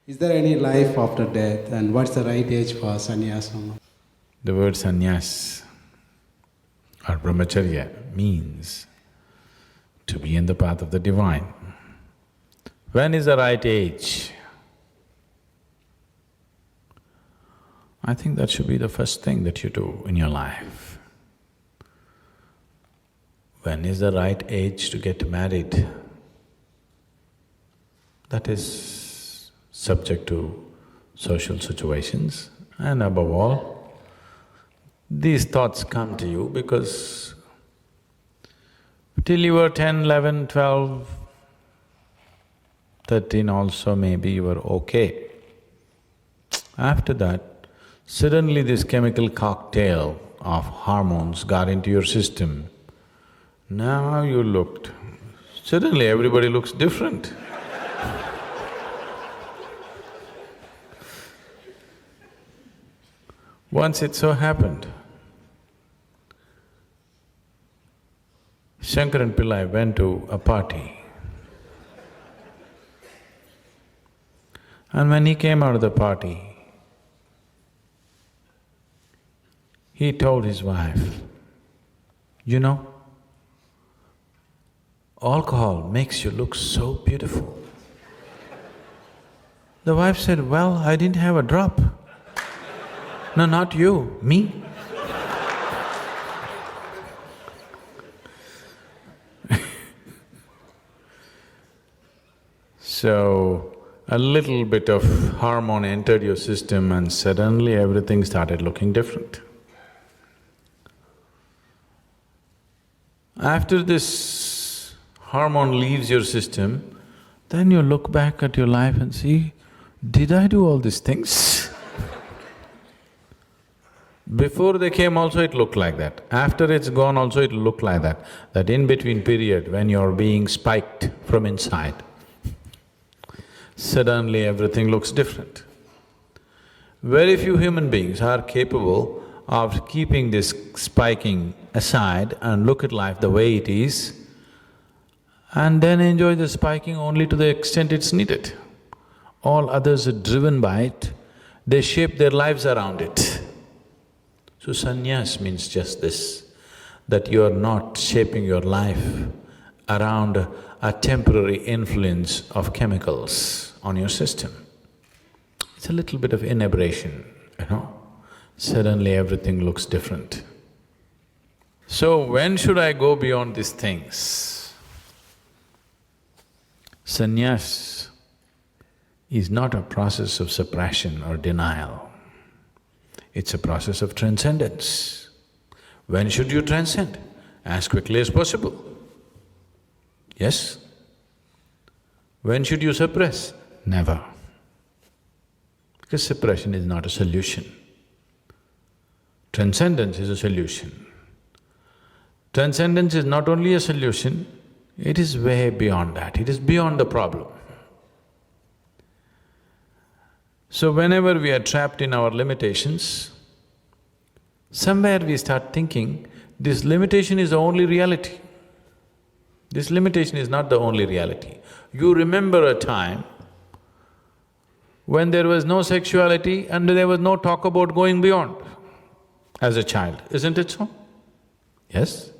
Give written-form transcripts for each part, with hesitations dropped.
Is there any life after death, and what's the right age for sannyasam? The word sannyas or brahmacharya means to be in the path of the divine. When is the right age? I think that should be the first thing that you do in your life. When is the right age to get married? That is subject to social situations, and above all, these thoughts come to you because till you were 10, 11, 12, 13 also maybe you were okay. After that, suddenly this chemical cocktail of hormones got into your system. Now you looked… suddenly everybody looks different. Once it so happened, Shankaran Pillai went to a party. And when he came out of the party, he told his wife, "You know, alcohol makes you look so beautiful." The wife said, "Well, I didn't have a drop." "No, not you, me." So, a little bit of hormone entered your system and suddenly everything started looking different. After this hormone leaves your system, then you look back at your life and see, did I do all these things? Before they came also it looked like that, after it's gone also it'll look like that. That in-between period when you're being spiked from inside, suddenly everything looks different. Very few human beings are capable of keeping this spiking aside and look at life the way it is and then enjoy the spiking only to the extent it's needed. All others are driven by it, they shape their lives around it. So sannyas means just this, that you are not shaping your life around a temporary influence of chemicals on your system. It's a little bit of inebriation, you know, suddenly everything looks different. So when should I go beyond these things? Sannyas is not a process of suppression or denial. It's a process of transcendence. When should you transcend? As quickly as possible. Yes? When should you suppress? Never. Because suppression is not a solution. Transcendence is a solution. Transcendence is not only a solution, it is way beyond that, it is beyond the problem. So whenever we are trapped in our limitations, somewhere we start thinking, this limitation is the only reality. This limitation is not the only reality. You remember a time when there was no sexuality and there was no talk about going beyond as a child, isn't it so? Yes?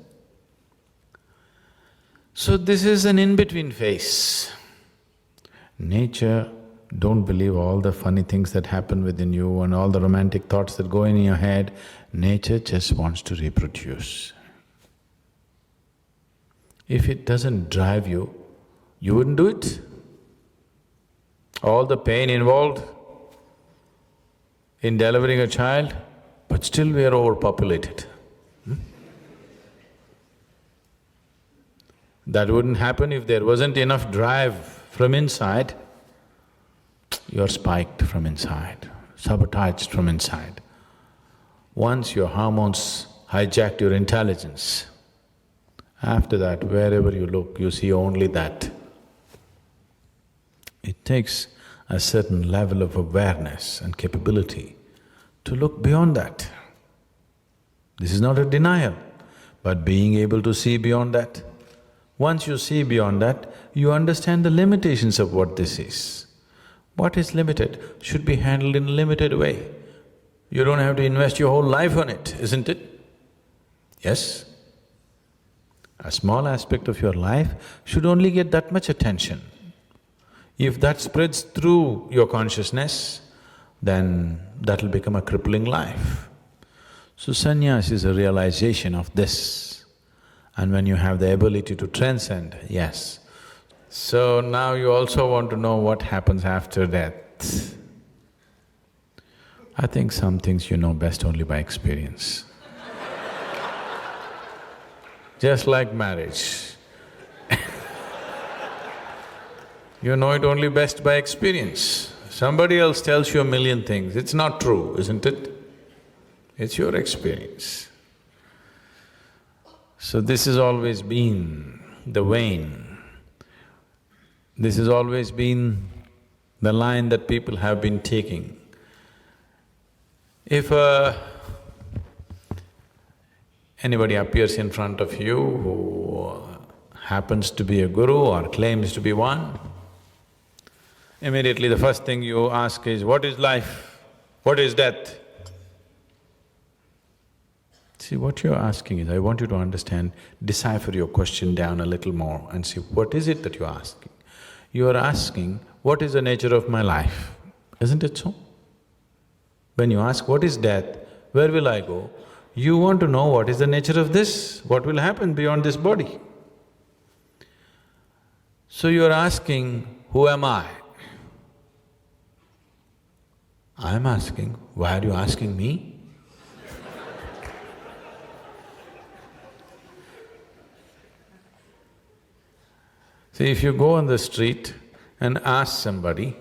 So this is an in-between phase. Nature, don't believe all the funny things that happen within you and all the romantic thoughts that go in your head. Nature just wants to reproduce. If it doesn't drive you, you wouldn't do it. All the pain involved in delivering a child, but still we are overpopulated. That wouldn't happen if there wasn't enough drive from inside. You're spiked from inside, sabotaged from inside. Once your hormones hijacked your intelligence, after that, wherever you look, you see only that. It takes a certain level of awareness and capability to look beyond that. This is not a denial, but being able to see beyond that. Once you see beyond that, you understand the limitations of what this is. What is limited should be handled in a limited way. You don't have to invest your whole life on it, isn't it? Yes? A small aspect of your life should only get that much attention. If that spreads through your consciousness, then that'll become a crippling life. So sannyas is a realization of this. And when you have the ability to transcend, yes. So now you also want to know what happens after death. I think some things you know best only by experience. Just like marriage. You know it only best by experience. Somebody else tells you a million things, it's not true, isn't it? It's your experience. So this has always been the vein. This has always been the line that people have been taking. If anybody appears in front of you who happens to be a guru or claims to be one, immediately the first thing you ask is, what is life? What is death? See, what you're asking is, I want you to understand, decipher your question down a little more and see what is it that you're asking. You are asking, what is the nature of my life? Isn't it so? When you ask, what is death? Where will I go? You want to know what is the nature of this, what will happen beyond this body. So you're asking, who am I? I'm asking, why are you asking me? See, if you go on the street and ask somebody,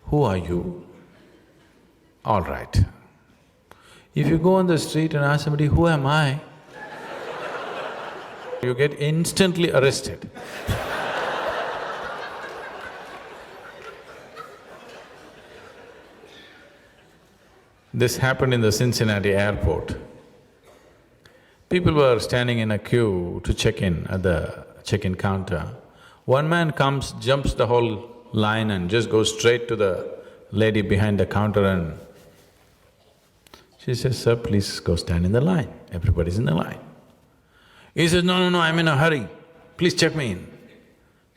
who are you? All right. If you go on the street and ask somebody, who am I? You get instantly arrested. This happened in the Cincinnati airport. People were standing in a queue to check in at the check-in counter. One man comes, jumps the whole line and just goes straight to the lady behind the counter and she says, sir, please go stand in the line, everybody's in the line. He says, no, I'm in a hurry, please check me in.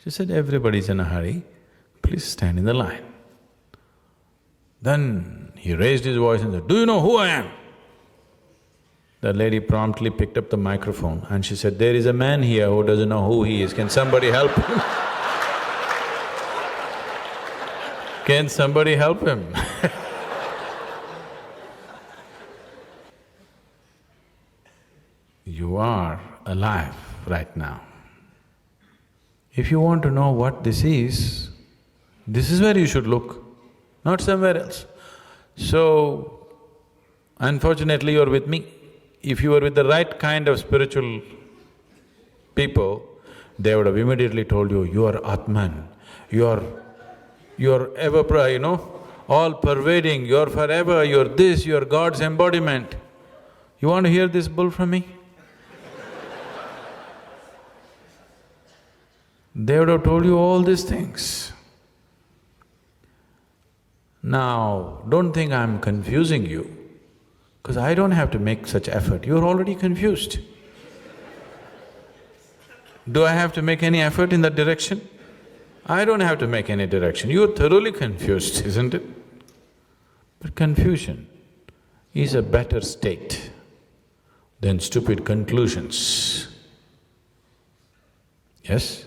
She said, everybody's in a hurry, please stand in the line. Then he raised his voice and said, do you know who I am? The lady promptly picked up the microphone and she said, there is a man here who doesn't know who he is, can somebody help him? Can somebody help him? You are alive right now. If you want to know what this is where you should look, not somewhere else. So, unfortunately you're with me. If you were with the right kind of spiritual people, they would have immediately told you, you are Atman, you're ever, all pervading, you're forever, you're this, you're God's embodiment. You want to hear this bull from me? They would have told you all these things. Now, don't think I'm confusing you, because I don't have to make such effort, you're already confused. Do I have to make any effort in that direction? I don't have to make any direction, you're thoroughly confused, isn't it? But confusion is a better state than stupid conclusions. Yes?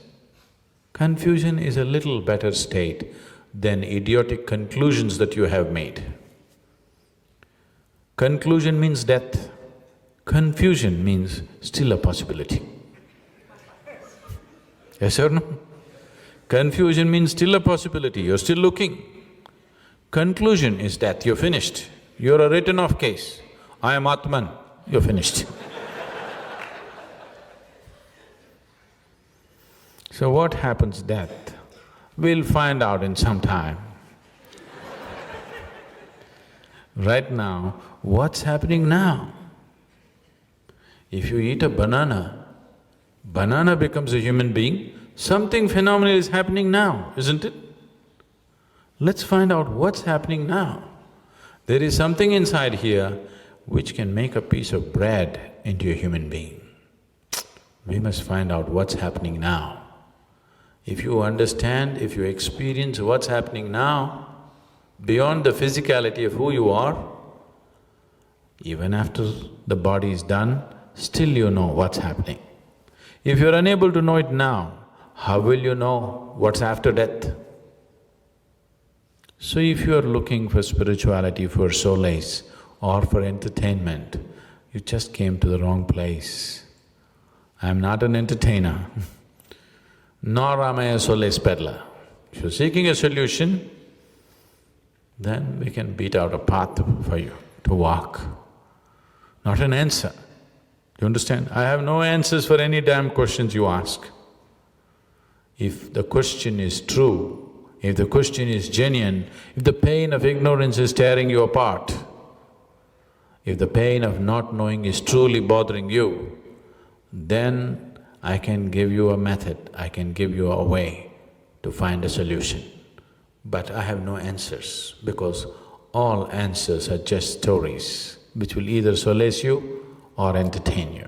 Confusion is a little better state than idiotic conclusions that you have made. Conclusion means death, confusion means still a possibility. Yes or no? Confusion means still a possibility, you're still looking. Conclusion is death, you're finished. You're a written-off case. I am Atman, you're finished. So what happens death? We'll find out in some time. Right now, what's happening now? If you eat a banana, banana becomes a human being, something phenomenal is happening now, isn't it? Let's find out what's happening now. There is something inside here which can make a piece of bread into a human being. We must find out what's happening now. If you understand, if you experience what's happening now, beyond the physicality of who you are, even after the body is done, still you know what's happening. If you're unable to know it now, how will you know what's after death? So if you are looking for spirituality, for solace or for entertainment, you just came to the wrong place. I'm not an entertainer, nor am I a solace peddler. If you're seeking a solution, then we can beat out a path for you to walk, not an answer. You understand? I have no answers for any damn questions you ask. If the question is true, if the question is genuine, if the pain of ignorance is tearing you apart, if the pain of not knowing is truly bothering you, then I can give you a method, I can give you a way to find a solution. But I have no answers, because all answers are just stories which will either solace you or entertain you.